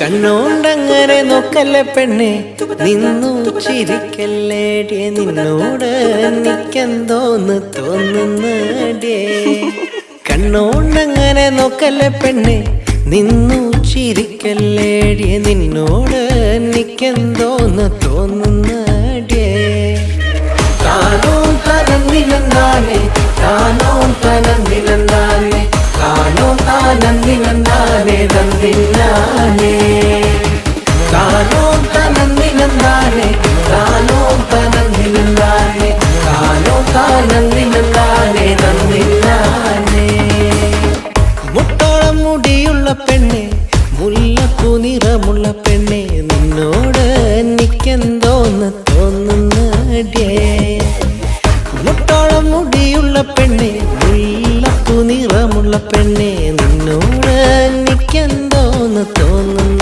കണ്ണോണ്ടങ്ങനെ നോക്കല്ലേ പെണ്ണെ, നിന്നു ചിരിക്കല്ലേടിയെ, നിന്നോട് എനിക്കെന്തോന്ന് തോന്നുന്നടിയേ. കണ്ണോണ്ടങ്ങനെ നോക്കല്ലേ പെണ്ണെ, നിന്നു ചിരിക്കല്ലേടിയെ, നിന്നോട് എനിക്കെന്തോന്ന് തോന്നുന്നടിയേ. താനോ തനന്നിലെന്താനേ, താനോ തനന്നിലെന്താനേ, താനോ താനന്നിലെന്താനേ തന്നില്ലാനേ. താനോ തനന്നിലെന്താനേ, താനോ തനന്നിലെന്താനേ, താനോ താനന്നിലെന്താനേ തന്നില്ലാനേ. മുട്ടോളം മുടിയുള്ള പെണ്ണെ, മുല്ലപ്പൂ നിറമുള്ള പെണ്ണെ, നിന്നോട് എനിക്കെന്തോന്ന് തോന്നുന്നടിയേ. മുട്ടോളം മുടിയുള്ള പെണ്ണെ, മുല്ലപ്പൂ നിറമുള്ള പെണ്ണെ, നിന്നോട് എനിക്കെന്തോന്ന് തോന്നുന്നു.